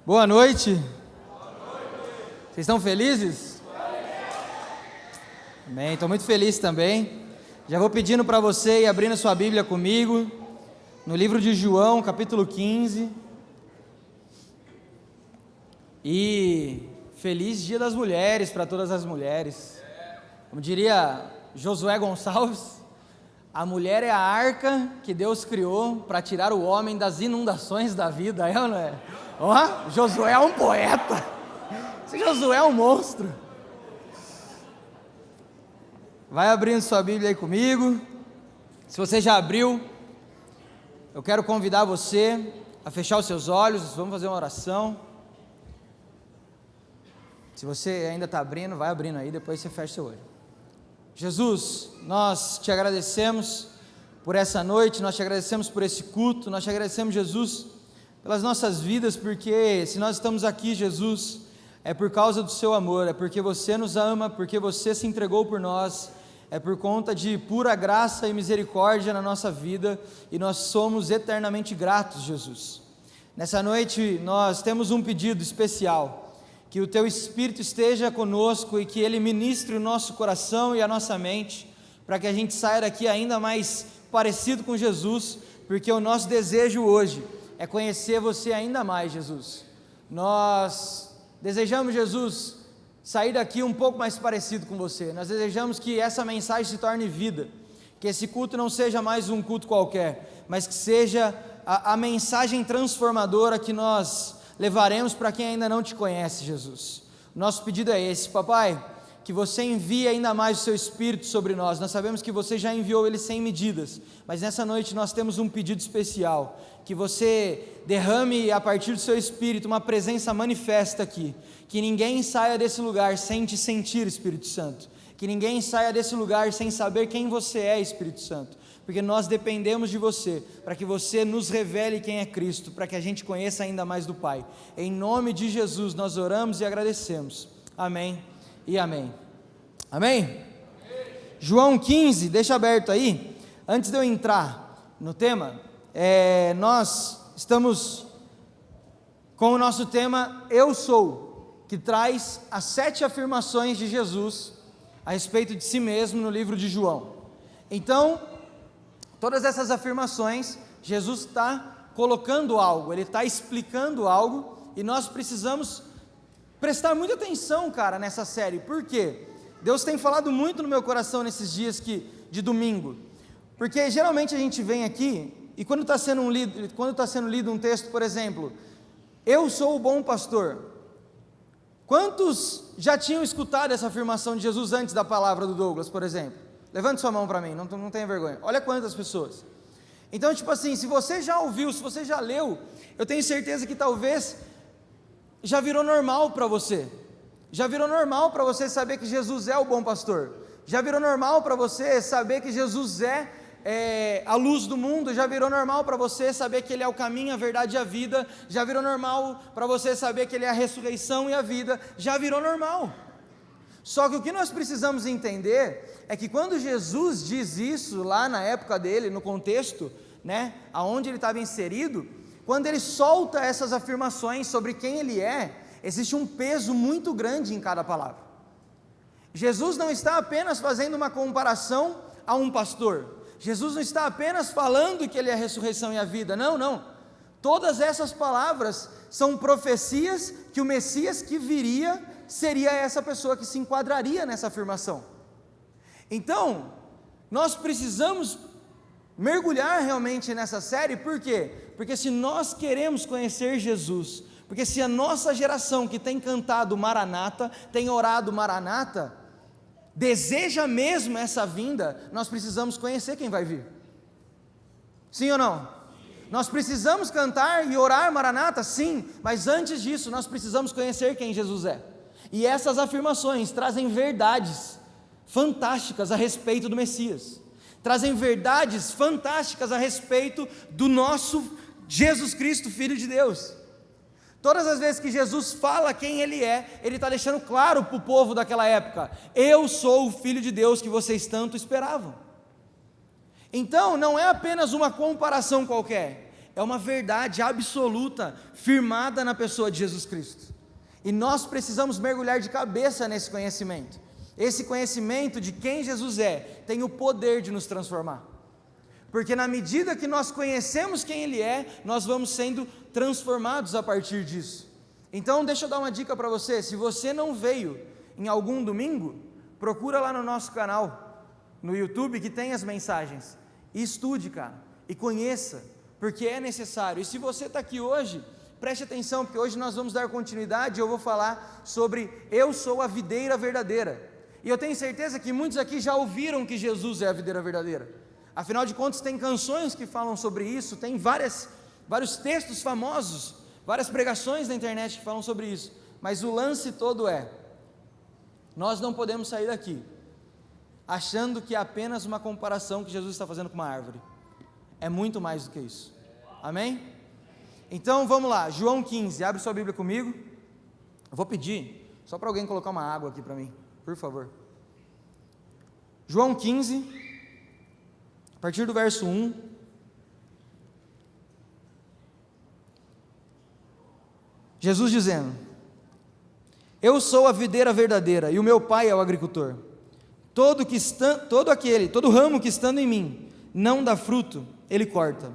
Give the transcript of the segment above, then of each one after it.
Boa noite. Vocês estão felizes? Amém, estou muito feliz também. Já vou pedindo para você ir abrindo sua Bíblia comigo, no livro de João, capítulo 15. E feliz Dia das Mulheres para todas as mulheres. Como diria Josué Gonçalves, a mulher é a arca que Deus criou para tirar o homem das inundações da vida, é ou não é? Ó, Josué é um poeta, esse Josué é um monstro. Vai abrindo sua Bíblia aí comigo. Se você já abriu, eu quero convidar você a fechar os seus olhos, vamos fazer uma oração. Se você ainda está abrindo, vai abrindo aí, depois você fecha seu olho. Jesus, nós te agradecemos por essa noite, nós te agradecemos por esse culto, nós te agradecemos, Jesus, pelas nossas vidas, porque se nós estamos aqui, Jesus, é por causa do seu amor, é porque você nos ama, porque você se entregou por nós, é por conta de pura graça e misericórdia na nossa vida, e nós somos eternamente gratos, Jesus. Nessa noite nós temos um pedido especial, que o teu Espírito esteja conosco e que ele ministre o nosso coração e a nossa mente, para que a gente saia daqui ainda mais parecido com Jesus, porque o nosso desejo hoje é conhecer você ainda mais, Jesus. Nós desejamos, Jesus, sair daqui um pouco mais parecido com você. Nós desejamos que essa mensagem se torne vida, que esse culto não seja mais um culto qualquer, mas que seja a mensagem transformadora que nós levaremos para quem ainda não te conhece, Jesus. Nosso pedido é esse, papai, que você envie ainda mais o seu Espírito sobre nós. Nós sabemos que você já enviou ele sem medidas, mas nessa noite nós temos um pedido especial, que você derrame a partir do seu Espírito uma presença manifesta aqui, que ninguém saia desse lugar sem te sentir, Espírito Santo, que ninguém saia desse lugar sem saber quem você é, Espírito Santo, porque nós dependemos de você, para que você nos revele quem é Cristo, para que a gente conheça ainda mais do Pai. Em nome de Jesus nós oramos e agradecemos. Amém e amém. Amém? Amém. João 15, deixa aberto aí. Antes de eu entrar no tema, nós estamos com o nosso tema Eu Sou, que traz as 7 afirmações de Jesus a respeito de si mesmo no livro de João. Então, todas essas afirmações, Jesus está colocando algo, Ele está explicando algo, e nós precisamos prestar muita atenção, cara, nessa série. Por quê? Deus tem falado muito no meu coração nesses dias de domingo, porque geralmente a gente vem aqui, e quando está sendo lido um texto, por exemplo, eu sou o bom pastor. Quantos já tinham escutado essa afirmação de Jesus antes da palavra do Douglas, por exemplo? Levante sua mão para mim, não tenha vergonha. Olha quantas pessoas. Então, tipo assim, se você já ouviu, se você já leu, eu tenho certeza que talvez já virou normal para você. Já virou normal para você saber que Jesus é o bom pastor. Já virou normal para você saber que Jesus é a luz do mundo. Já virou normal para você saber que Ele é o caminho, a verdade e a vida. Já virou normal para você saber que Ele é a ressurreição e a vida. Já virou normal. Só que o que nós precisamos entender é que quando Jesus diz isso lá na época dele, no contexto, né, aonde ele estava inserido, quando ele solta essas afirmações sobre quem ele é, existe um peso muito grande em cada palavra. Jesus não está apenas fazendo uma comparação a um pastor, Jesus não está apenas falando que ele é a ressurreição e a vida, não. Todas essas palavras são profecias que o Messias que viria seria essa pessoa que se enquadraria nessa afirmação. Então, nós precisamos mergulhar realmente nessa série. Por quê? Porque se nós queremos conhecer Jesus, porque se a nossa geração que tem cantado Maranata, tem orado Maranata, deseja mesmo essa vinda, nós precisamos conhecer quem vai vir. Sim ou não? Nós precisamos cantar e orar Maranata, sim, mas antes disso nós precisamos conhecer quem Jesus é. E essas afirmações trazem verdades fantásticas a respeito do Messias, trazem verdades fantásticas a respeito do nosso Jesus Cristo, Filho de Deus. Todas as vezes que Jesus fala quem Ele é, Ele está deixando claro para o povo daquela época: eu sou o Filho de Deus que vocês tanto esperavam. Então não é apenas uma comparação qualquer, é uma verdade absoluta, firmada na pessoa de Jesus Cristo. E nós precisamos mergulhar de cabeça nesse conhecimento. Esse conhecimento de quem Jesus é, tem o poder de nos transformar. Porque na medida que nós conhecemos quem Ele é, nós vamos sendo transformados a partir disso. Então deixa eu dar uma dica para você, se você não veio em algum domingo, procura lá no nosso canal, no YouTube, que tem as mensagens, e estude, cara, e conheça, porque é necessário. E se você está aqui hoje, preste atenção, porque hoje nós vamos dar continuidade, eu vou falar sobre eu sou a videira verdadeira, e eu tenho certeza que muitos aqui já ouviram que Jesus é a videira verdadeira, afinal de contas tem canções que falam sobre isso, tem vários textos famosos, várias pregações na internet que falam sobre isso, mas o lance todo é, nós não podemos sair daqui achando que é apenas uma comparação que Jesus está fazendo com uma árvore, é muito mais do que isso, amém? Então vamos lá, João 15, abre sua Bíblia comigo, eu vou pedir, só para alguém colocar uma água aqui para mim, por favor. João 15, a partir do verso 1, Jesus dizendo: eu sou a videira verdadeira, e o meu pai é o agricultor. Todo ramo que estando em mim não dá fruto, ele corta,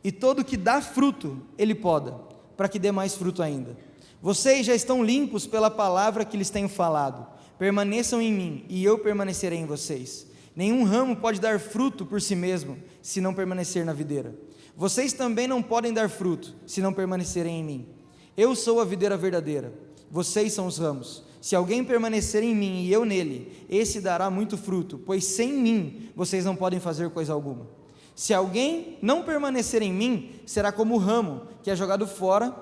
e todo que dá fruto, ele poda, para que dê mais fruto ainda. Vocês já estão limpos pela palavra que lhes tenho falado. Permaneçam em mim, e eu permanecerei em vocês. Nenhum ramo pode dar fruto por si mesmo, se não permanecer na videira. Vocês também não podem dar fruto, se não permanecerem em mim. Eu sou a videira verdadeira, vocês são os ramos. Se alguém permanecer em mim e eu nele, esse dará muito fruto, pois sem mim vocês não podem fazer coisa alguma. Se alguém não permanecer em mim, será como o ramo que é jogado fora,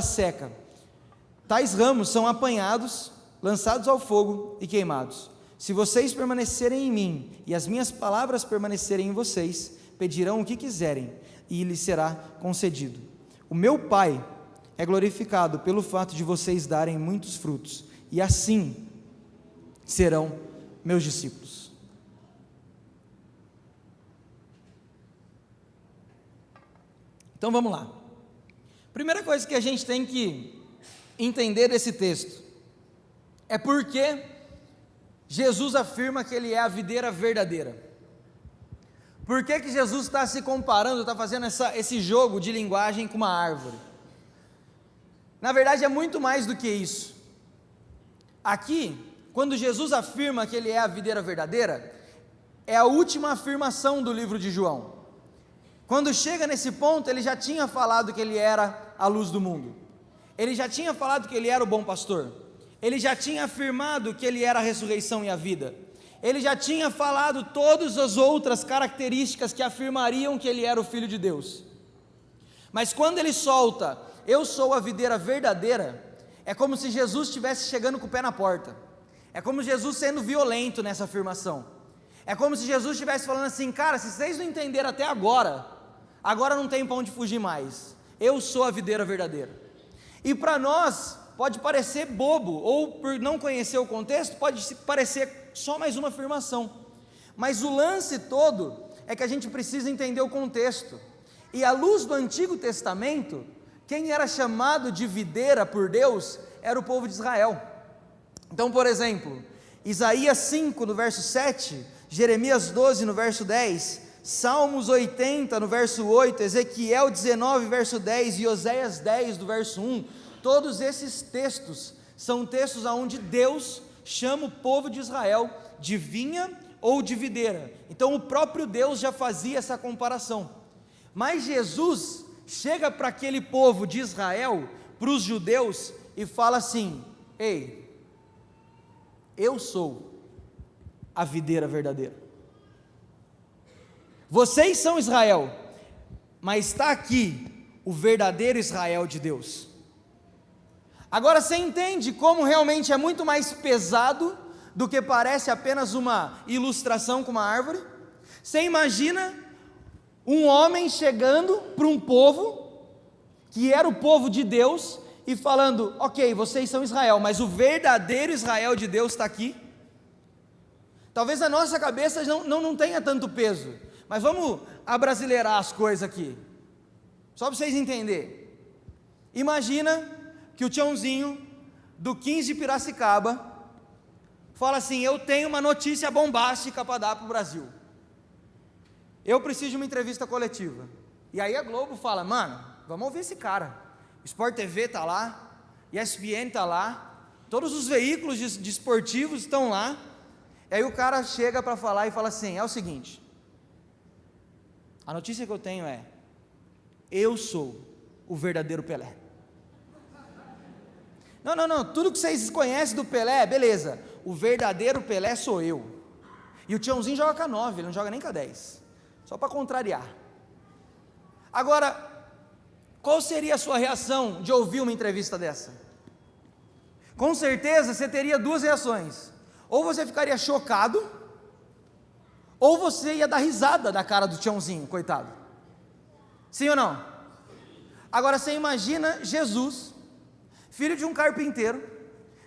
seca. Tais ramos são apanhados, lançados ao fogo e queimados. Se vocês permanecerem em mim e as minhas palavras permanecerem em vocês, pedirão o que quiserem e lhes será concedido. O meu Pai é glorificado pelo fato de vocês darem muitos frutos, e assim serão meus discípulos. Então vamos lá. Primeira coisa que a gente tem que entender desse texto é porque Jesus afirma que Ele é a videira verdadeira. Por que Jesus está se comparando, está fazendo esse jogo de linguagem com uma árvore? Na verdade é muito mais do que isso. Aqui, quando Jesus afirma que Ele é a videira verdadeira, é a última afirmação do livro de João. Quando chega nesse ponto, Ele já tinha falado que Ele era a luz do mundo, Ele já tinha falado que Ele era o bom pastor, Ele já tinha afirmado que Ele era a ressurreição e a vida, Ele já tinha falado todas as outras características que afirmariam que Ele era o Filho de Deus. Mas quando Ele solta, eu sou a videira verdadeira, é como se Jesus estivesse chegando com o pé na porta, é como Jesus sendo violento nessa afirmação, é como se Jesus estivesse falando assim: cara, se vocês não entenderam até agora não tem para onde fugir mais, eu sou a videira verdadeira. E para nós, pode parecer bobo, ou por não conhecer o contexto, pode parecer só mais uma afirmação, mas o lance todo é que a gente precisa entender o contexto, e à luz do Antigo Testamento, quem era chamado de videira por Deus, era o povo de Israel. Então, por exemplo, Isaías 5 no verso 7, Jeremias 12 no verso 10, Salmos 80 no verso 8, Ezequiel 19 verso 10 e Oséias 10 do verso 1, todos esses textos são textos onde Deus chama o povo de Israel de vinha ou de videira. Então o próprio Deus já fazia essa comparação, mas Jesus chega para aquele povo de Israel, para os judeus, e fala assim: ei, eu sou a videira verdadeira, vocês são Israel, mas está aqui o verdadeiro Israel de Deus. Agora você entende como realmente é muito mais pesado do que parece apenas uma ilustração com uma árvore? Você imagina um homem chegando para um povo, que era o povo de Deus, e falando: ok, vocês são Israel, mas o verdadeiro Israel de Deus está aqui. Talvez a nossa cabeça não tenha tanto peso, Mas vamos abrasileirar as coisas aqui, só para vocês entenderem. Imagina que o Tiãozinho do 15 de Piracicaba fala assim: eu tenho uma notícia bombástica para dar para o Brasil, eu preciso de uma entrevista coletiva. E aí a Globo fala: mano, vamos ouvir esse cara. Sport TV está lá, ESPN está lá, todos os veículos de esportivos estão lá. E aí o cara chega para falar e fala assim: é o seguinte, a notícia que eu tenho é: eu sou o verdadeiro Pelé. Não, tudo que vocês conhecem do Pelé, beleza, o verdadeiro Pelé sou eu. E o Tiãozinho joga com a 9, ele não joga nem com a 10, só para contrariar. Agora, qual seria a sua reação de ouvir uma entrevista dessa? Com certeza você teria duas reações: ou você ficaria chocado, ou você ia dar risada da cara do Tiãozinho, coitado. Sim ou não? Agora você imagina Jesus, filho de um carpinteiro,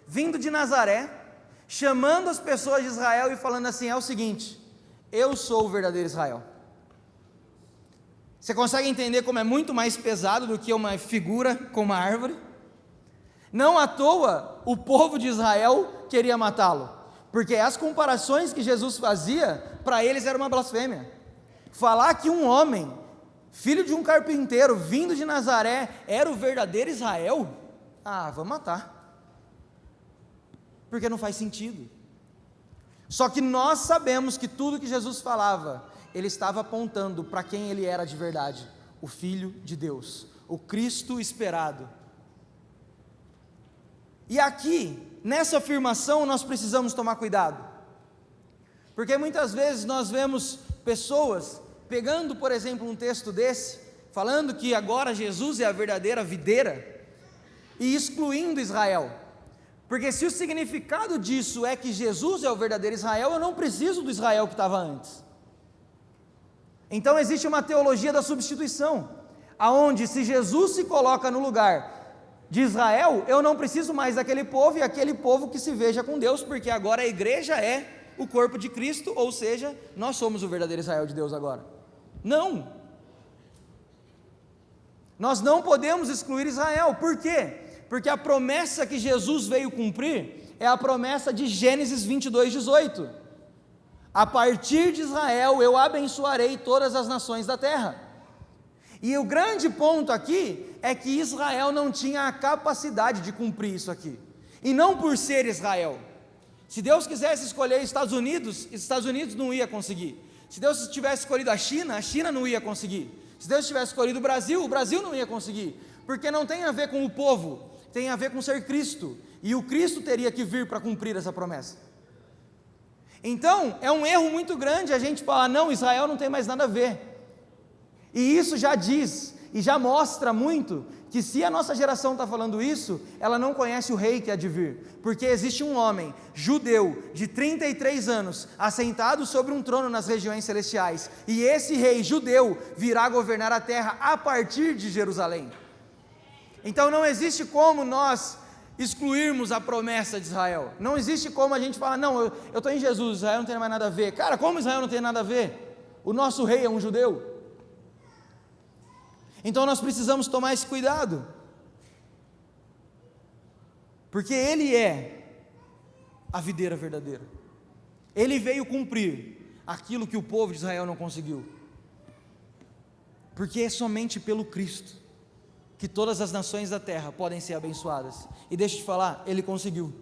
vindo de Nazaré, chamando as pessoas de Israel e falando assim: é o seguinte, eu sou o verdadeiro Israel. Você consegue entender como é muito mais pesado do que uma figura com uma árvore? Não à toa o povo de Israel queria matá-lo, porque as comparações que Jesus fazia, para eles era uma blasfêmia. Falar que um homem, filho de um carpinteiro, vindo de Nazaré, era o verdadeiro Israel, vamos matar, porque não faz sentido. Só que nós sabemos que tudo que Jesus falava, ele estava apontando para quem ele era de verdade: o Filho de Deus, o Cristo esperado. E aqui, nessa afirmação, nós precisamos tomar cuidado, porque muitas vezes nós vemos pessoas pegando, por exemplo, um texto desse, falando que agora Jesus é a verdadeira videira, e excluindo Israel, porque se o significado disso é que Jesus é o verdadeiro Israel, eu não preciso do Israel que estava antes. Então existe uma teologia da substituição, aonde se Jesus se coloca no lugar de Israel, eu não preciso mais daquele povo, e aquele povo que se veja com Deus, porque agora a igreja é o corpo de Cristo, ou seja, nós somos o verdadeiro Israel de Deus agora. Não, nós não podemos excluir Israel. Por quê? Porque a promessa que Jesus veio cumprir é a promessa de Gênesis 22:18, a partir de Israel eu abençoarei todas as nações da terra. E o grande ponto aqui é que Israel não tinha a capacidade de cumprir isso aqui, e não por ser Israel. Se Deus quisesse escolher Estados Unidos não ia conseguir. Se Deus tivesse escolhido a China não ia conseguir. Se Deus tivesse escolhido o Brasil não ia conseguir, porque não tem a ver com o povo, tem a ver com ser Cristo, e o Cristo teria que vir para cumprir essa promessa. Então, é um erro muito grande a gente falar: não, Israel não tem mais nada a ver. E isso já diz, e já mostra muito, que se a nossa geração está falando isso, ela não conhece o rei que há de vir, porque existe um homem judeu de 33 anos, assentado sobre um trono nas regiões celestiais, e esse rei judeu virá governar a terra a partir de Jerusalém. Então não existe como nós excluirmos a promessa de Israel, não existe como a gente falar: não, eu estou em Jesus, Israel não tem mais nada a ver. Cara, como Israel não tem nada a ver? O nosso rei é um judeu. Então nós precisamos tomar esse cuidado, porque ele é a videira verdadeira, ele veio cumprir aquilo que o povo de Israel não conseguiu, porque é somente pelo Cristo que todas as nações da terra podem ser abençoadas. E deixa eu te falar, ele conseguiu,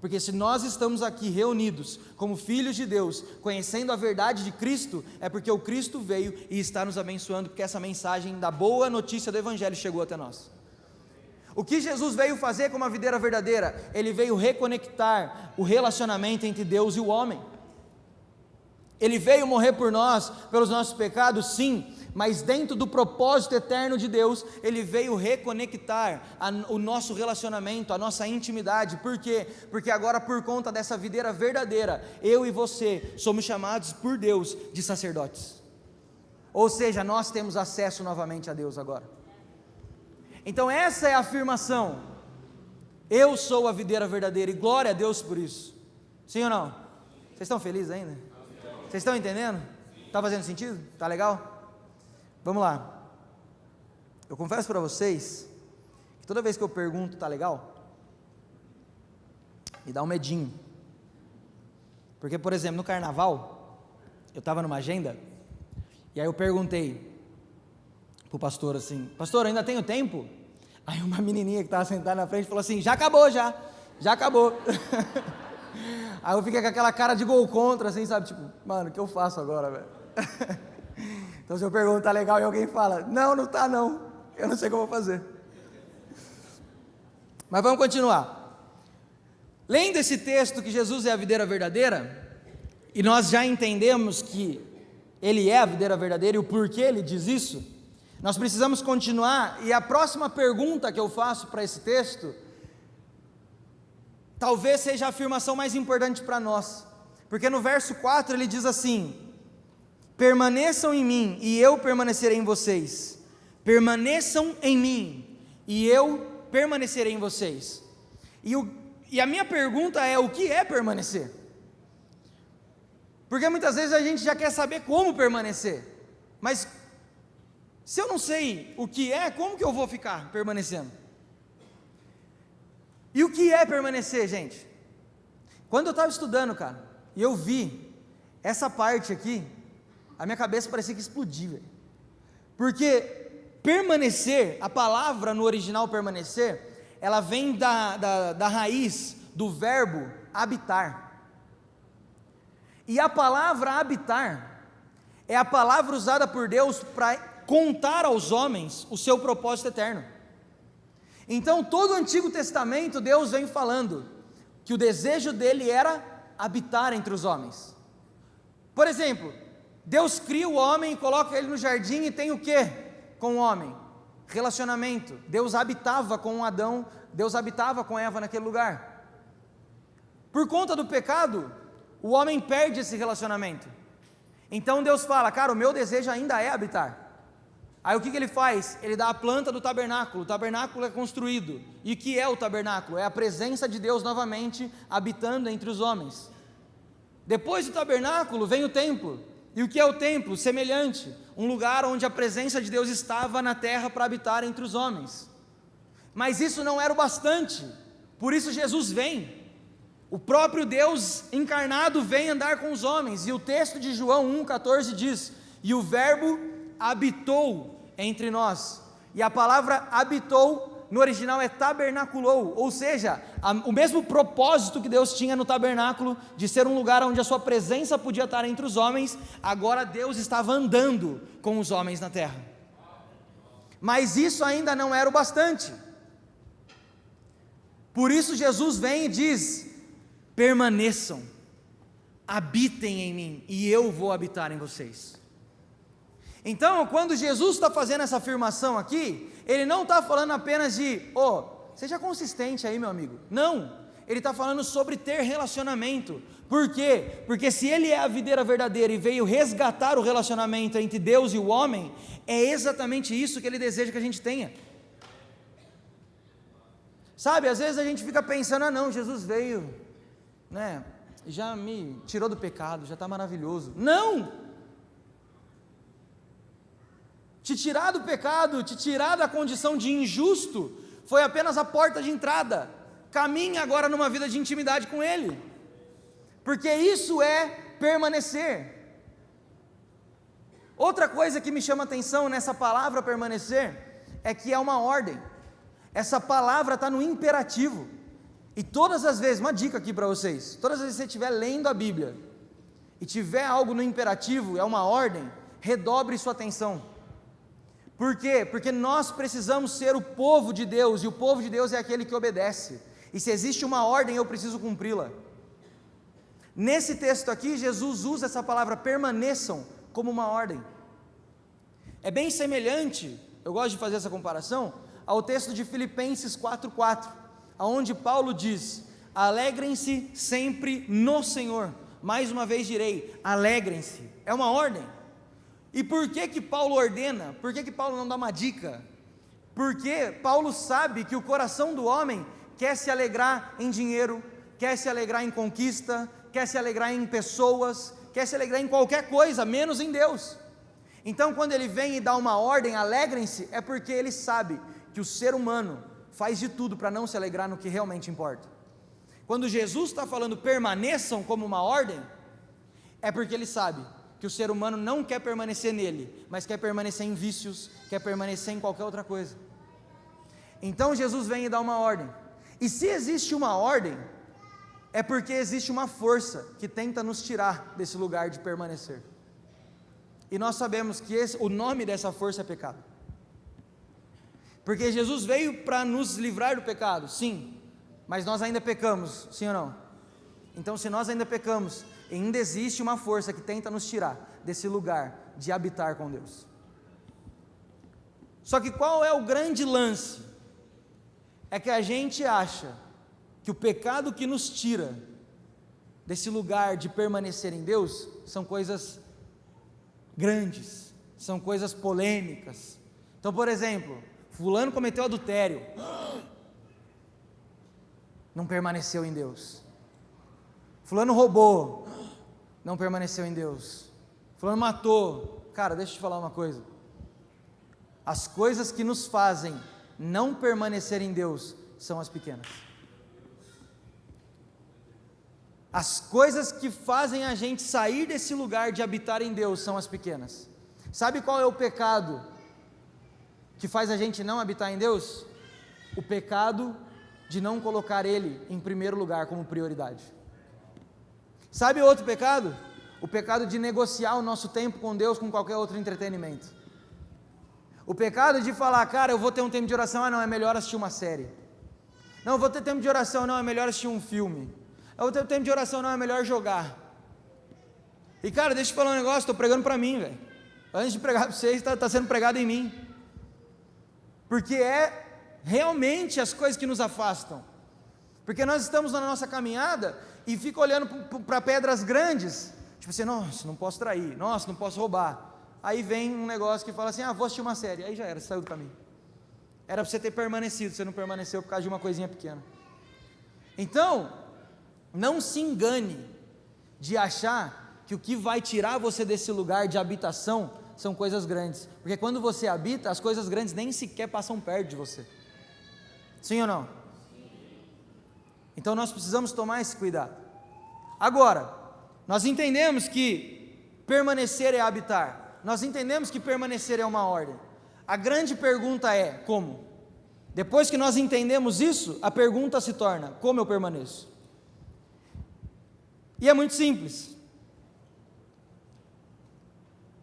porque se nós estamos aqui reunidos como filhos de Deus, conhecendo a verdade de Cristo, é porque o Cristo veio e está nos abençoando, porque essa mensagem da boa notícia do Evangelho chegou até nós. O que Jesus veio fazer como a videira verdadeira? Ele veio reconectar o relacionamento entre Deus e o homem. Ele veio morrer por nós, pelos nossos pecados, sim, mas dentro do propósito eterno de Deus, ele veio reconectar o nosso relacionamento, a nossa intimidade. Por quê? Porque agora, por conta dessa videira verdadeira, eu e você somos chamados por Deus de sacerdotes, ou seja, nós temos acesso novamente a Deus agora. Então essa é a afirmação: eu sou a videira verdadeira, e glória a Deus por isso. Sim ou não? Vocês estão felizes ainda? Vocês estão entendendo? Está fazendo sentido? Está legal? Vamos lá. Eu confesso para vocês que toda vez que eu pergunto, está legal? Me dá um medinho. Porque, por exemplo, no carnaval, eu estava numa agenda, e aí eu perguntei para o pastor assim: pastor, ainda tenho tempo? Aí uma menininha que estava sentada na frente falou assim: já acabou, já acabou. Aí eu fiquei com aquela cara de gol contra, assim, sabe, tipo, mano, o que eu faço agora, velho? Então se eu pergunto, tá legal, e alguém fala, não tá não, eu não sei o que eu vou fazer. Mas vamos continuar. Lendo esse texto que Jesus é a videira verdadeira, e nós já entendemos que Ele é a videira verdadeira e o porquê Ele diz isso, nós precisamos continuar, e a próxima pergunta que eu faço para esse texto, talvez seja a afirmação mais importante para nós, porque no verso 4 ele diz assim: permaneçam em mim e eu permanecerei em vocês, permaneçam em mim e eu permanecerei em vocês. E a minha pergunta é: o que é permanecer? Porque muitas vezes a gente já quer saber como permanecer, mas se eu não sei o que é, como que eu vou ficar permanecendo? E o que é permanecer, gente? Quando eu estava estudando, cara, e eu vi essa parte aqui, a minha cabeça parecia que explodia, velho. Porque permanecer, a palavra no original permanecer, ela vem da raiz do verbo habitar. E a palavra habitar é a palavra usada por Deus para contar aos homens o seu propósito eterno. Então, todo o Antigo Testamento, Deus vem falando que o desejo dele era habitar entre os homens. Por exemplo, Deus cria o homem e coloca ele no jardim e tem o que com o homem? Relacionamento. Deus habitava com Adão, Deus habitava com Eva naquele lugar. Por conta do pecado, o homem perde esse relacionamento. Então Deus fala: cara, o meu desejo ainda é habitar. Aí o que ele faz? Ele dá a planta do tabernáculo. O tabernáculo é construído. E o que é o tabernáculo? É a presença de Deus novamente habitando entre os homens. Depois do tabernáculo vem o templo. E o que é o templo? Semelhante, um lugar onde a presença de Deus estava na terra para habitar entre os homens. Mas isso não era o bastante. Por isso Jesus vem. O próprio Deus encarnado vem andar com os homens. E o texto de João 1,14 diz: e o verbo habitou entre nós. E a palavra habitou no original é tabernaculou, ou seja, o mesmo propósito que Deus tinha no tabernáculo, de ser um lugar onde a sua presença podia estar entre os homens, agora Deus estava andando com os homens na terra. Mas isso ainda não era o bastante. Por isso Jesus vem e diz: permaneçam, habitem em mim e eu vou habitar em vocês. Então, quando Jesus está fazendo essa afirmação aqui, Ele não está falando apenas de, seja consistente aí, meu amigo. Não, Ele está falando sobre ter relacionamento. Por quê? Porque se Ele é a videira verdadeira e veio resgatar o relacionamento entre Deus e o homem, é exatamente isso que Ele deseja que a gente tenha. Sabe, às vezes a gente fica pensando: não, Jesus veio, já me tirou do pecado, já está maravilhoso. Não! Te tirar do pecado, te tirar da condição de injusto, foi apenas a porta de entrada. Caminhe agora numa vida de intimidade com Ele, porque isso é permanecer. Outra coisa que me chama atenção nessa palavra permanecer, é que é uma ordem. Essa palavra está no imperativo, e todas as vezes, uma dica aqui para vocês, todas as vezes que você estiver lendo a Bíblia, e tiver algo no imperativo, é uma ordem, redobre sua atenção. Por quê? Porque nós precisamos ser o povo de Deus, e o povo de Deus é aquele que obedece, e se existe uma ordem, eu preciso cumpri-la. Nesse texto aqui, Jesus usa essa palavra permaneçam como uma ordem. É bem semelhante, eu gosto de fazer essa comparação, ao texto de Filipenses 4,4, onde Paulo diz: alegrem-se sempre no Senhor. Mais uma vez direi, alegrem-se. É uma ordem. E por que Paulo ordena? Por que Paulo não dá uma dica? Porque Paulo sabe que o coração do homem quer se alegrar em dinheiro, quer se alegrar em conquista, quer se alegrar em pessoas, quer se alegrar em qualquer coisa, menos em Deus. Então, quando Ele vem e dá uma ordem, alegrem-se, é porque Ele sabe que o ser humano faz de tudo para não se alegrar no que realmente importa. Quando Jesus está falando permaneçam como uma ordem, é porque Ele sabe que o ser humano não quer permanecer nele, mas quer permanecer em vícios, quer permanecer em qualquer outra coisa. Então Jesus vem e dá uma ordem, e se existe uma ordem, é porque existe uma força que tenta nos tirar desse lugar de permanecer, e nós sabemos que o nome dessa força é pecado, porque Jesus veio para nos livrar do pecado, sim, mas nós ainda pecamos, sim ou não? Então, se nós ainda pecamos, ainda existe uma força que tenta nos tirar desse lugar de habitar com Deus. Só que qual é o grande lance? É que a gente acha que o pecado que nos tira desse lugar de permanecer em Deus são coisas grandes, são coisas polêmicas. Então, por exemplo, fulano cometeu adultério, não permaneceu em Deus. Fulano roubou, não permaneceu em Deus. Fulano matou. Cara, deixa eu te falar uma coisa. As coisas que nos fazem não permanecer em Deus são as pequenas. As coisas que fazem a gente sair desse lugar de habitar em Deus são as pequenas. Sabe qual é o pecado que faz a gente não habitar em Deus? O pecado de não colocar Ele em primeiro lugar como prioridade. Sabe outro pecado? O pecado de negociar o nosso tempo com Deus com qualquer outro entretenimento. O pecado de falar, cara, eu vou ter um tempo de oração, não, é melhor assistir uma série. Não, eu vou ter tempo de oração, não, é melhor assistir um filme. Eu vou ter tempo de oração, não, é melhor jogar. E cara, deixa eu te falar um negócio, estou pregando para mim, velho. Antes de pregar para vocês, está sendo pregado em mim. Porque é realmente as coisas que nos afastam. Porque nós estamos na nossa caminhada e fica olhando para pedras grandes, tipo assim, nossa, não posso trair, nossa, não posso roubar. Aí vem um negócio que fala assim, vou assistir uma série, aí já era, você saiu do caminho. Era para você ter permanecido, você não permaneceu por causa de uma coisinha pequena. Então, não se engane de achar que o que vai tirar você desse lugar de habitação são coisas grandes, porque quando você habita, as coisas grandes nem sequer passam perto de você. Sim ou não? Então nós precisamos tomar esse cuidado. Agora, nós entendemos que permanecer é habitar, nós entendemos que permanecer é uma ordem. A grande pergunta é, como? Depois que nós entendemos isso, a pergunta se torna, como eu permaneço? E é muito simples.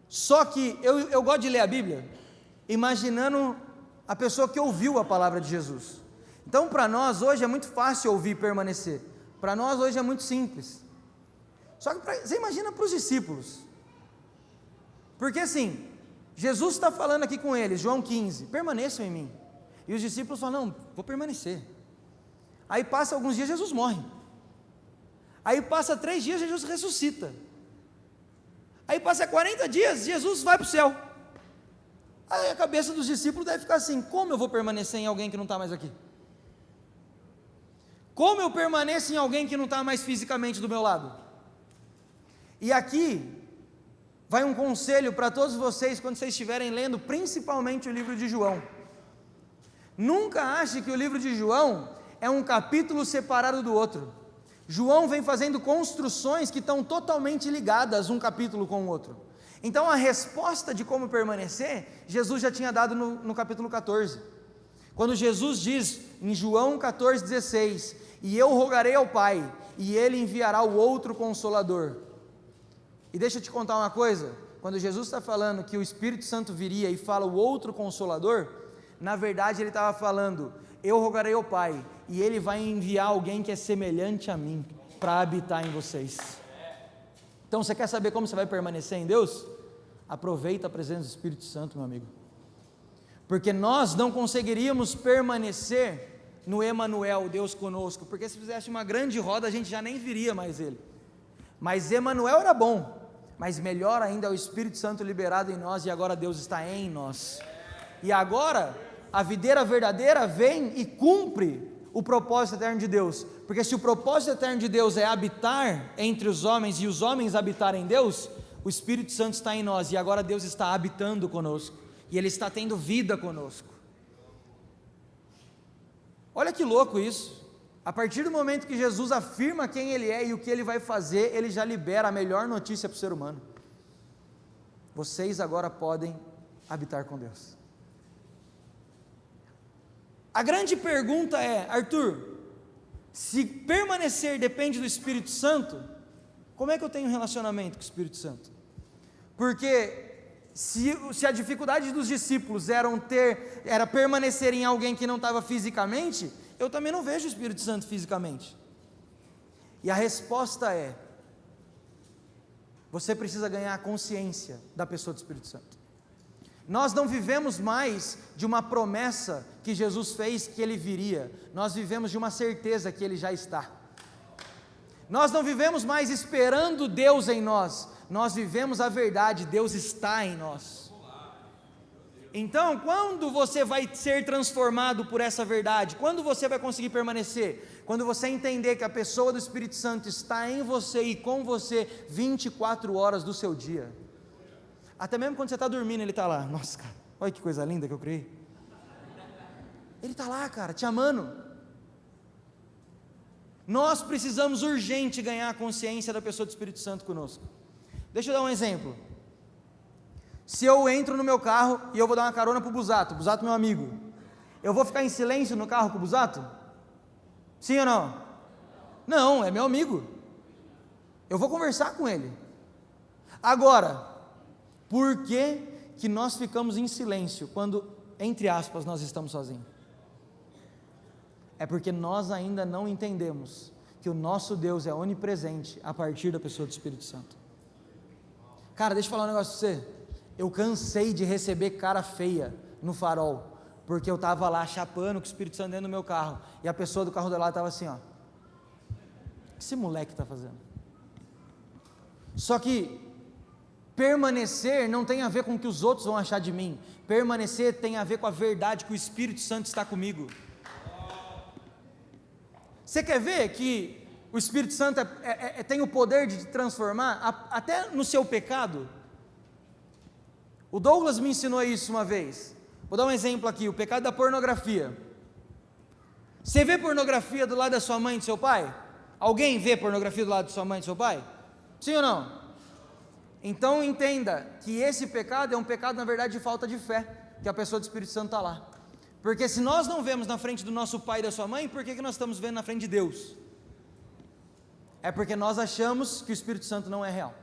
Só que eu gosto de ler a Bíblia, imaginando a pessoa que ouviu a palavra de Jesus. Então, para nós hoje é muito fácil ouvir e permanecer. Para nós hoje é muito simples. Só que você imagina para os discípulos. Porque assim, Jesus está falando aqui com eles, João 15, permaneçam em mim. E os discípulos falam, não, vou permanecer. Aí passa alguns dias, Jesus morre. Aí passa 3 dias, Jesus ressuscita. Aí passa 40 dias, Jesus vai para o céu. Aí a cabeça dos discípulos deve ficar assim, como eu vou permanecer em alguém que não está mais aqui? Como eu permaneço em alguém que não está mais fisicamente do meu lado? E aqui vai um conselho para todos vocês quando vocês estiverem lendo, principalmente o livro de João. Nunca ache que o livro de João é um capítulo separado do outro. João vem fazendo construções que estão totalmente ligadas um capítulo com o outro. Então a resposta de como permanecer, Jesus já tinha dado no capítulo 14. Quando Jesus diz em João 14,16, e eu rogarei ao Pai, e Ele enviará o outro Consolador. E deixa eu te contar uma coisa, quando Jesus está falando que o Espírito Santo viria e fala o outro Consolador, na verdade ele estava falando, eu rogarei ao Pai, e Ele vai enviar alguém que é semelhante a mim, para habitar em vocês. Então você quer saber como você vai permanecer em Deus? Aproveita a presença do Espírito Santo, meu amigo. Porque nós não conseguiríamos permanecer no Emanuel, Deus conosco, porque se fizesse uma grande roda, a gente já nem viria mais Ele. Mas Emanuel era bom, mas melhor ainda é o Espírito Santo liberado em nós, e agora Deus está em nós. E agora, a videira verdadeira vem e cumpre o propósito eterno de Deus? Porque se o propósito eterno de Deus é habitar entre os homens e os homens habitarem em Deus, o Espírito Santo está em nós e agora Deus está habitando conosco e Ele está tendo vida conosco. Olha que louco isso. A partir do momento que Jesus afirma quem Ele é e o que Ele vai fazer, Ele já libera a melhor notícia para o ser humano: vocês agora podem habitar com Deus. A grande pergunta é: Arthur, se permanecer depende do Espírito Santo, como é que eu tenho um relacionamento com o Espírito Santo? Porque se a dificuldade dos discípulos era permanecer em alguém que não estava fisicamente, eu também não vejo o Espírito Santo fisicamente. E a resposta é: você precisa ganhar a consciência da pessoa do Espírito Santo. Nós não vivemos mais de uma promessa que Jesus fez que Ele viria, nós vivemos de uma certeza que Ele já está. Nós não vivemos mais esperando Deus em nós, nós vivemos a verdade, Deus está em nós. Então, quando você vai ser transformado por essa verdade? Quando você vai conseguir permanecer? Quando você entender que a pessoa do Espírito Santo está em você e com você 24 horas do seu dia. Até mesmo quando você está dormindo, Ele está lá. Nossa, cara, olha que coisa linda que eu criei. Ele está lá, cara, te amando. Nós precisamos urgente ganhar a consciência da pessoa do Espírito Santo conosco. Deixa eu dar um exemplo. Se eu entro no meu carro e eu vou dar uma carona para o Busato meu amigo, eu vou ficar em silêncio no carro com o Busato? Sim ou não? Não, é meu amigo. Eu vou conversar com ele. Agora, por que nós ficamos em silêncio quando, entre aspas, nós estamos sozinhos? É porque nós ainda não entendemos que o nosso Deus é onipresente a partir da pessoa do Espírito Santo. Cara, deixa eu falar um negócio para você. Eu cansei de receber cara feia no farol, porque eu estava lá chapando com o Espírito Santo dentro do meu carro, e a pessoa do carro do lado estava assim, ó: o que esse moleque está fazendo? Só que permanecer não tem a ver com o que os outros vão achar de mim, permanecer tem a ver com a verdade que o Espírito Santo está comigo. Você quer ver que o Espírito Santo tem o poder de te transformar, até no seu pecado? O Douglas me ensinou isso uma vez. Vou dar um exemplo aqui: o pecado da pornografia. Você vê pornografia do lado da sua mãe e do seu pai? Alguém vê pornografia do lado da sua mãe e do seu pai? Sim ou não? Então entenda que esse pecado é um pecado, na verdade, de falta de fé, que a pessoa do Espírito Santo está lá. Porque se nós não vemos na frente do nosso pai e da sua mãe, por que nós estamos vendo na frente de Deus? É porque nós achamos que o Espírito Santo não é real.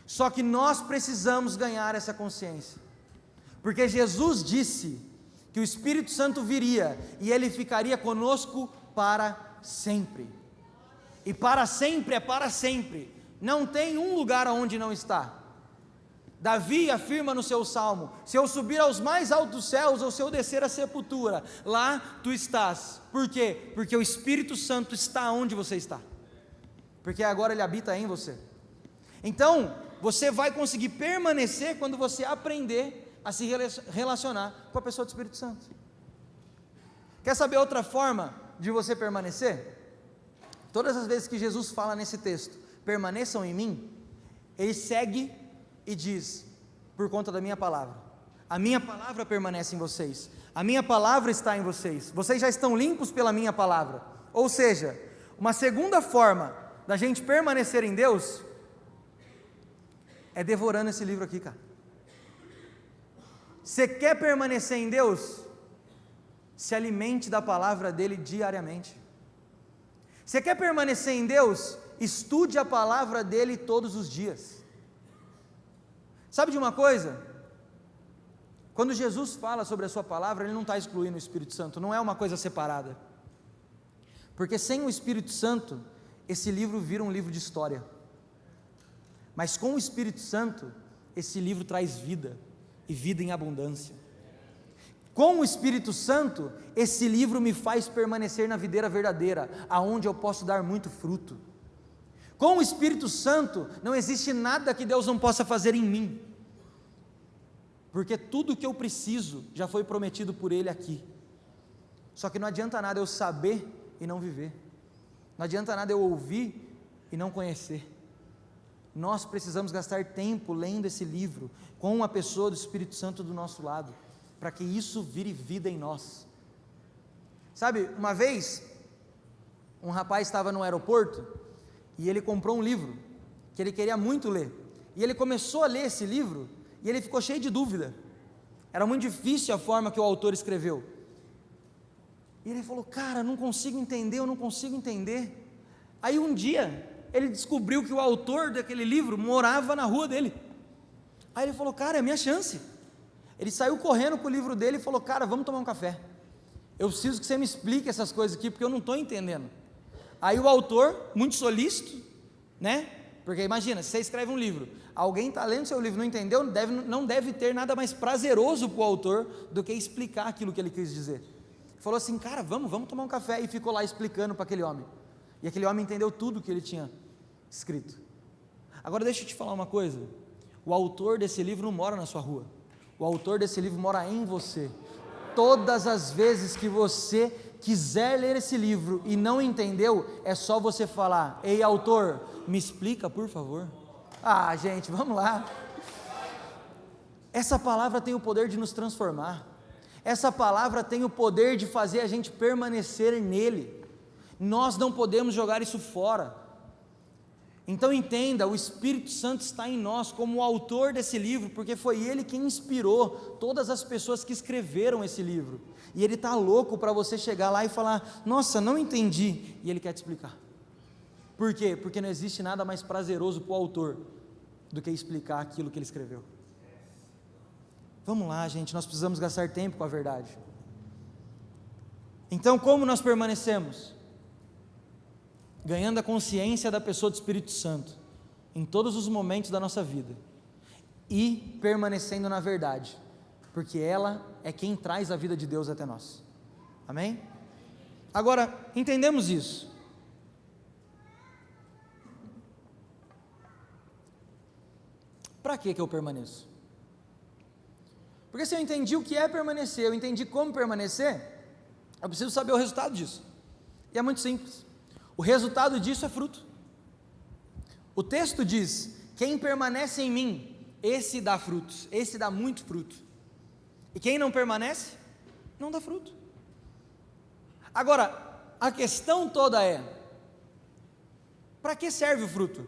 Só que nós precisamos ganhar essa consciência, porque Jesus disse que o Espírito Santo viria e Ele ficaria conosco para sempre, e para sempre é para sempre, não tem um lugar onde não está. Davi afirma no seu salmo: se eu subir aos mais altos céus, ou se eu descer à sepultura, lá tu estás. Por quê? Porque o Espírito Santo está onde você está, porque agora Ele habita em você. Então, você vai conseguir permanecer quando você aprender a se relacionar com a pessoa do Espírito Santo. Quer saber outra forma de você permanecer? Todas as vezes que Jesus fala nesse texto, permaneçam em mim, Ele segue e diz: por conta da minha palavra, a minha palavra permanece em vocês, a minha palavra está em vocês, vocês já estão limpos pela minha palavra. Ou seja, uma segunda forma da gente permanecer em Deus é devorando esse livro aqui, cara. Você quer permanecer em Deus? Se alimente da palavra dele diariamente. Você quer permanecer em Deus? Estude a palavra dele todos os dias. Sabe de uma coisa? Quando Jesus fala sobre a sua palavra, Ele não está excluindo o Espírito Santo, não é uma coisa separada, porque sem o Espírito Santo, esse livro vira um livro de história, mas com o Espírito Santo, esse livro traz vida, e vida em abundância. Com o Espírito Santo, esse livro me faz permanecer na videira verdadeira, aonde eu posso dar muito fruto. Com o Espírito Santo, não existe nada que Deus não possa fazer em mim, porque tudo que eu preciso, já foi prometido por Ele aqui, Só que não adianta nada eu saber e não viver. Não adianta nada eu ouvir e não conhecer. Nós precisamos gastar tempo lendo esse livro, com uma pessoa do Espírito Santo do nosso lado, para que isso vire vida em nós. Sabe, uma vez, um rapaz estava no aeroporto, e ele comprou um livro, que ele queria muito ler, e ele começou a ler esse livro, e ele ficou cheio de dúvida, era muito difícil a forma que o autor escreveu, e ele falou, cara, eu não consigo entender, aí um dia, ele descobriu que o autor daquele livro morava na rua dele, aí ele falou, cara, é a minha chance, ele saiu correndo com o livro dele e falou, cara, vamos tomar um café, eu preciso que você me explique essas coisas aqui, porque eu não estou entendendo. Aí o autor, muito solícito, né, porque imagina, se você escreve um livro, alguém está lendo seu livro, não entendeu, não deve ter nada mais prazeroso para o autor, do que explicar aquilo que ele quis dizer. Ele falou assim, cara, vamos tomar um café, e ficou lá explicando para aquele homem, e aquele homem entendeu tudo que ele tinha escrito. Agora deixa eu te falar uma coisa, o autor desse livro não mora na sua rua, o autor desse livro mora em você. Todas as vezes que você quiser ler esse livro e não entendeu, é só você falar, ei autor, me explica por favor. Ah gente, vamos lá, essa palavra tem o poder de nos transformar, essa palavra tem o poder de fazer a gente permanecer nele, nós não podemos jogar isso fora. Então entenda, o Espírito Santo está em nós como o autor desse livro, porque foi ele quem inspirou todas as pessoas que escreveram esse livro, e ele está louco para você chegar lá e falar, nossa, não entendi, e ele quer te explicar. Por quê? Porque não existe nada mais prazeroso para o autor, do que explicar aquilo que ele escreveu. Vamos lá gente, nós precisamos gastar tempo com a verdade. Então como nós permanecemos? Ganhando a consciência da pessoa do Espírito Santo, em todos os momentos da nossa vida, e permanecendo na verdade, porque ela é quem traz a vida de Deus até nós, amém? Agora, entendemos isso, para que eu permaneço? Porque se eu entendi o que é permanecer, eu entendi como permanecer, eu preciso saber o resultado disso, e é muito simples. O resultado disso é fruto. O texto diz, quem permanece em mim, esse dá frutos, esse dá muito fruto, e quem não permanece, não dá fruto. Agora, a questão toda é, para que serve o fruto?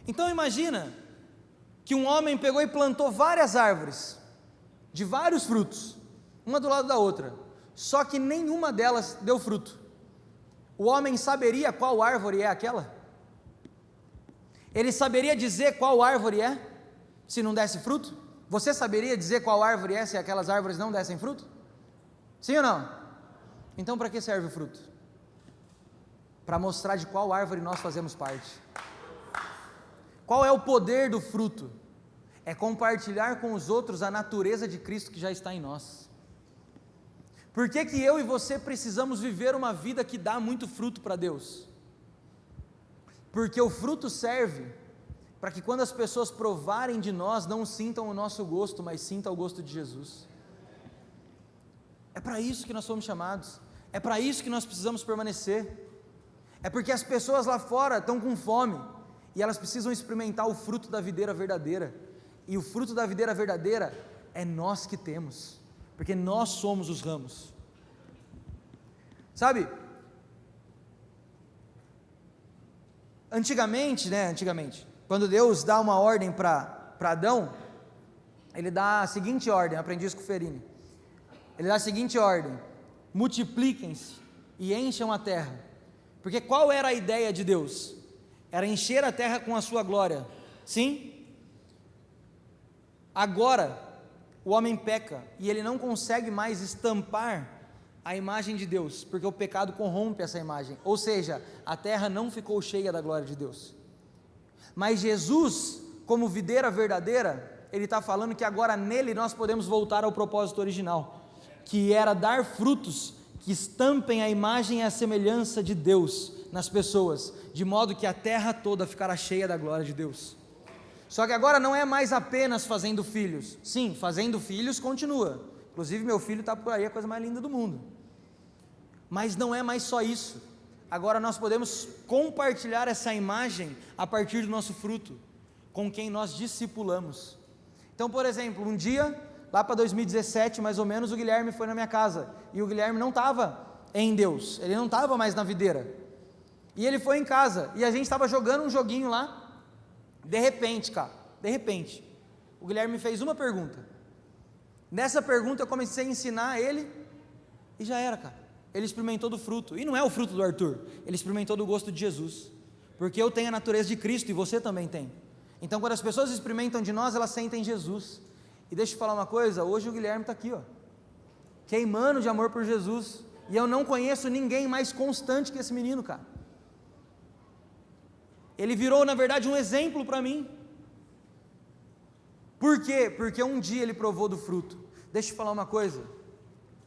Então imagina, que um homem pegou e plantou várias árvores, de vários frutos, uma do lado da outra, só que nenhuma delas deu fruto. O homem saberia qual árvore é aquela? Ele saberia dizer qual árvore é, se não desse fruto? Você saberia dizer qual árvore é, se aquelas árvores não dessem fruto? Sim ou não? Então para que serve o fruto? Para mostrar de qual árvore nós fazemos parte. Qual é o poder do fruto? É compartilhar com os outros a natureza de Cristo que já está em nós. Por que eu e você precisamos viver uma vida que dá muito fruto para Deus? Porque o fruto serve para que quando as pessoas provarem de nós, não sintam o nosso gosto, mas sintam o gosto de Jesus. É para isso que nós fomos chamados, é para isso que nós precisamos permanecer, é porque as pessoas lá fora estão com fome, e elas precisam experimentar o fruto da videira verdadeira, e o fruto da videira verdadeira é nós que temos, porque nós somos os ramos. Sabe, antigamente, quando Deus dá uma ordem para Adão, ele dá a seguinte ordem, aprendi isso com o Ferini, ele dá a seguinte ordem, multipliquem-se e encham a terra, porque qual era a ideia de Deus? Era encher a terra com a sua glória, sim? Agora, o homem peca, e ele não consegue mais estampar a imagem de Deus, porque o pecado corrompe essa imagem, ou seja, a terra não ficou cheia da glória de Deus, mas Jesus, como videira verdadeira, ele está falando que agora nele nós podemos voltar ao propósito original, que era dar frutos que estampem a imagem e a semelhança de Deus nas pessoas, de modo que a terra toda ficará cheia da glória de Deus. Só que agora não é mais apenas fazendo filhos, sim, fazendo filhos continua, Inclusive meu filho está por aí, a coisa mais linda do mundo. Mas não é mais só isso. Agora nós podemos compartilhar essa imagem a partir do nosso fruto, com quem nós discipulamos. Então, por exemplo, um dia, lá para 2017 mais ou menos, o Guilherme foi na minha casa, e o Guilherme não estava em Deus, ele não estava mais na videira, e ele foi em casa, e a gente estava jogando um joguinho lá, de repente, o Guilherme fez uma pergunta. Nessa pergunta eu comecei a ensinar ele, e já era, cara. Ele experimentou do fruto, e não é o fruto do Arthur, ele experimentou do gosto de Jesus, porque eu tenho a natureza de Cristo e você também tem. Então quando as pessoas experimentam de nós, elas sentem Jesus. E deixa eu te falar uma coisa, hoje o Guilherme está aqui, ó, queimando de amor por Jesus, e eu não conheço ninguém mais constante que esse menino, cara. Ele virou na verdade um exemplo para mim. Por quê? Porque um dia ele provou do fruto. Deixa eu te falar uma coisa,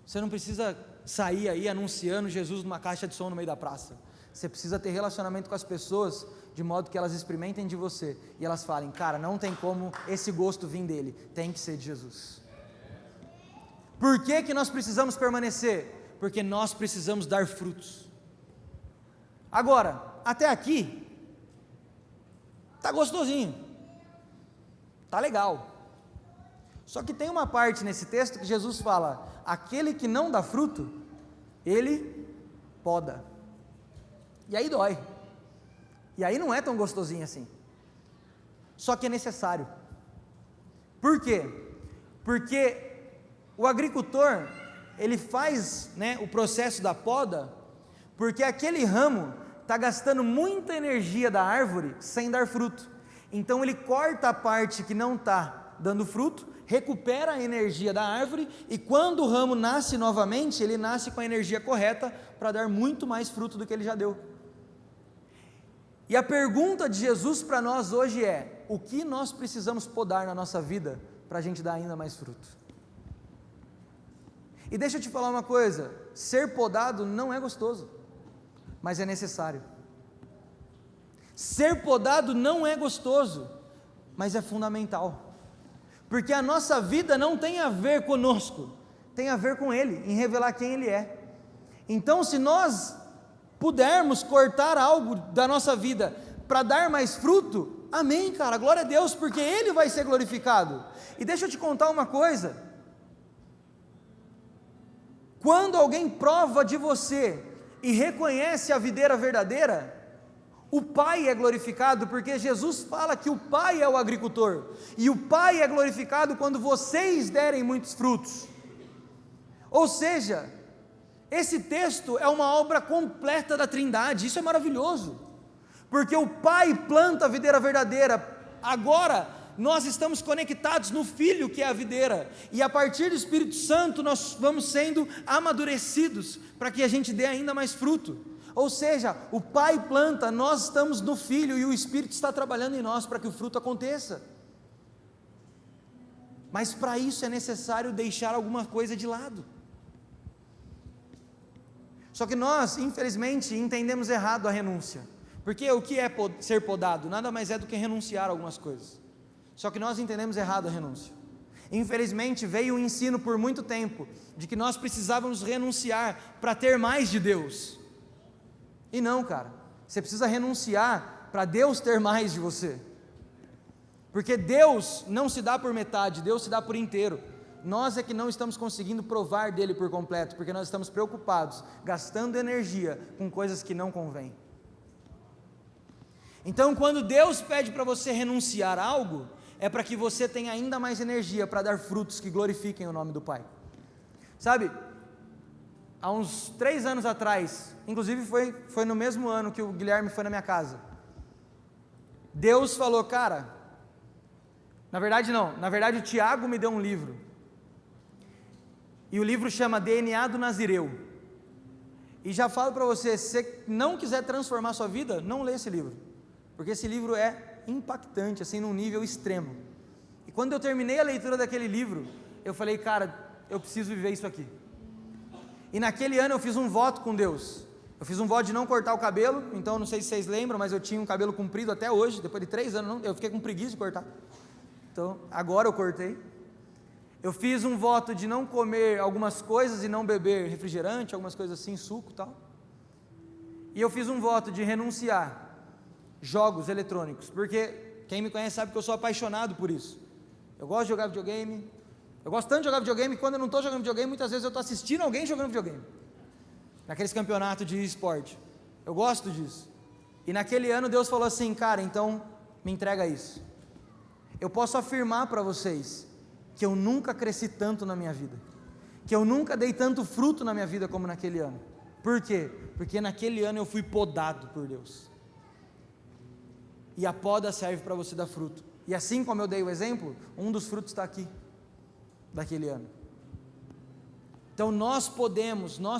você não precisa sair aí anunciando Jesus numa caixa de som no meio da praça. Você precisa ter relacionamento com as pessoas, de modo que elas experimentem de você, e elas falem, cara, não tem como esse gosto vir dele, tem que ser de Jesus. Por que que nós precisamos permanecer? Porque nós precisamos dar frutos. Agora, até aqui, tá gostosinho, tá legal, só que tem uma parte nesse texto que Jesus fala, aquele que não dá fruto, ele poda, e aí dói, e aí não é tão gostosinho assim, só que é necessário. Por quê? Porque o agricultor, ele faz, o processo da poda, porque aquele ramo está gastando muita energia da árvore sem dar fruto, então ele corta a parte que não está dando fruto, recupera a energia da árvore, e quando o ramo nasce novamente, ele nasce com a energia correta, para dar muito mais fruto do que ele já deu. E a pergunta de Jesus para nós hoje é, o que nós precisamos podar na nossa vida, para a gente dar ainda mais fruto? E deixa eu te falar uma coisa, ser podado não é gostoso, mas é necessário. Ser podado não é gostoso, mas é fundamental, porque a nossa vida não tem a ver conosco, tem a ver com Ele, em revelar quem Ele é. Então se nós pudermos cortar algo da nossa vida, para dar mais fruto, amém, cara, glória a Deus, porque Ele vai ser glorificado. E deixa eu te contar uma coisa, quando alguém prova de você, e reconhece a videira verdadeira, o Pai é glorificado, porque Jesus fala que o Pai é o agricultor, e o Pai é glorificado quando vocês derem muitos frutos. Ou seja, esse texto é uma obra completa da Trindade, isso é maravilhoso, porque o Pai planta a videira verdadeira, agora nós estamos conectados no Filho que é a videira, e a partir do Espírito Santo nós vamos sendo amadurecidos, para que a gente dê ainda mais fruto. Ou seja, o Pai planta, nós estamos no Filho, e o Espírito está trabalhando em nós, para que o fruto aconteça. Mas para isso é necessário deixar alguma coisa de lado. Só que nós, infelizmente, entendemos errado a renúncia, porque o que é ser podado? Nada mais é do que renunciar a algumas coisas. Só que nós entendemos errado a renúncia. Infelizmente veio o ensino por muito tempo, de que nós precisávamos renunciar, para ter mais de Deus, e não, cara, você precisa renunciar, para Deus ter mais de você, porque Deus não se dá por metade, Deus se dá por inteiro. Nós é que não estamos conseguindo provar dele por completo, porque nós estamos preocupados, gastando energia com coisas que não convêm. Então quando Deus pede para você renunciar a algo, é para que você tenha ainda mais energia, para dar frutos que glorifiquem o nome do Pai. Sabe, há uns 3 anos atrás, inclusive foi no mesmo ano que o Guilherme foi na minha casa, Deus falou, cara, na verdade o Tiago me deu um livro, e o livro chama DNA do Nazireu, e já falo para você, se você não quiser transformar sua vida, não lê esse livro, porque esse livro é impactante, assim, num nível extremo. E quando eu terminei a leitura daquele livro, eu falei, cara, eu preciso viver isso aqui. E naquele ano eu fiz um voto com Deus, eu fiz um voto de não cortar o cabelo, então não sei se vocês lembram, mas eu tinha um cabelo comprido até hoje, depois de 3 anos, eu fiquei com preguiça de cortar, então agora eu cortei. Eu fiz um voto de não comer algumas coisas e não beber refrigerante, algumas coisas assim, suco e tal. E eu fiz um voto de renunciar jogos eletrônicos, porque quem me conhece sabe que eu sou apaixonado por isso. Eu gosto de jogar videogame, eu gosto tanto de jogar videogame que quando eu não estou jogando videogame, muitas vezes eu estou assistindo alguém jogando videogame, naqueles campeonatos de esporte. Eu gosto disso. E naquele ano Deus falou assim: cara, então me entrega isso. Eu posso afirmar para vocês que eu nunca cresci tanto na minha vida, que eu nunca dei tanto fruto na minha vida como naquele ano. Por quê? Porque naquele ano eu fui podado por Deus, e a poda serve para você dar fruto, e assim como eu dei o exemplo, um dos frutos está aqui, daquele ano. Então nós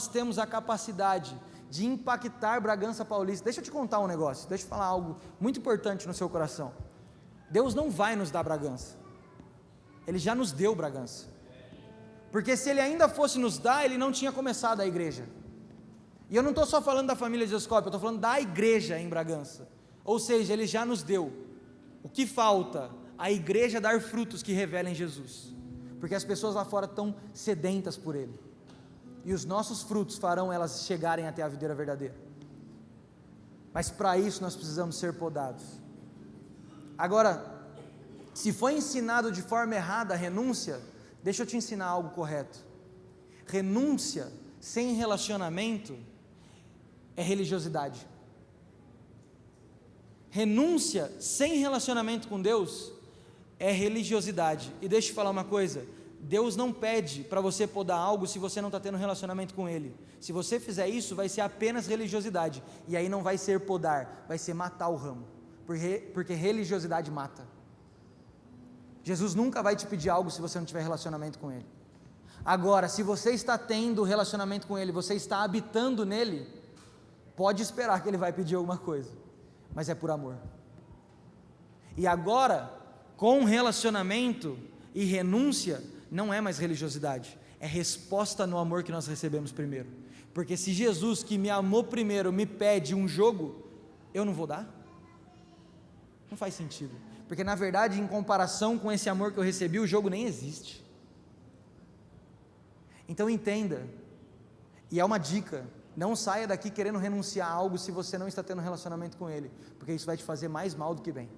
temos a capacidade de impactar Bragança Paulista. Deixa eu te contar um negócio, deixa eu falar algo muito importante no seu coração. Deus não vai nos dar Bragança, Ele já nos deu Bragança, porque se Ele ainda fosse nos dar, Ele não tinha começado a igreja. E eu não estou só falando da família de Escópio, eu estou falando da igreja em Bragança, ou seja, Ele já nos deu. O que falta? A igreja dar frutos que revelem Jesus, porque as pessoas lá fora estão sedentas por Ele, e os nossos frutos farão elas chegarem até a videira verdadeira, mas para isso nós precisamos ser podados. Agora, se foi ensinado de forma errada a renúncia, deixa eu te ensinar algo correto. Renúncia sem relacionamento é religiosidade. Renúncia sem relacionamento com Deus é religiosidade. E deixa eu te falar uma coisa: Deus não pede para você podar algo se você não está tendo relacionamento com Ele. Se você fizer isso, vai ser apenas religiosidade, e aí não vai ser podar, vai ser matar o ramo, porque religiosidade mata. Jesus nunca vai te pedir algo se você não tiver relacionamento com Ele. Agora, se você está tendo relacionamento com Ele, você está habitando nele, pode esperar que Ele vai pedir alguma coisa, mas é por amor. E agora, com relacionamento e renúncia, não é mais religiosidade, é resposta no amor que nós recebemos primeiro. Porque se Jesus, que me amou primeiro, me pede um jogo, eu não vou dar? Não faz sentido, porque na verdade, em comparação com esse amor que eu recebi, o jogo nem existe. Então entenda, e é uma dica: não saia daqui querendo renunciar a algo se você não está tendo relacionamento com Ele, porque isso vai te fazer mais mal do que bem.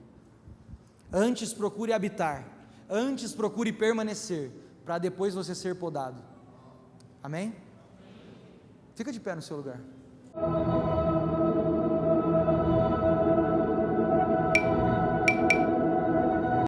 Antes procure habitar, antes procure permanecer, para depois você ser podado. Amém? Fica de pé no seu lugar.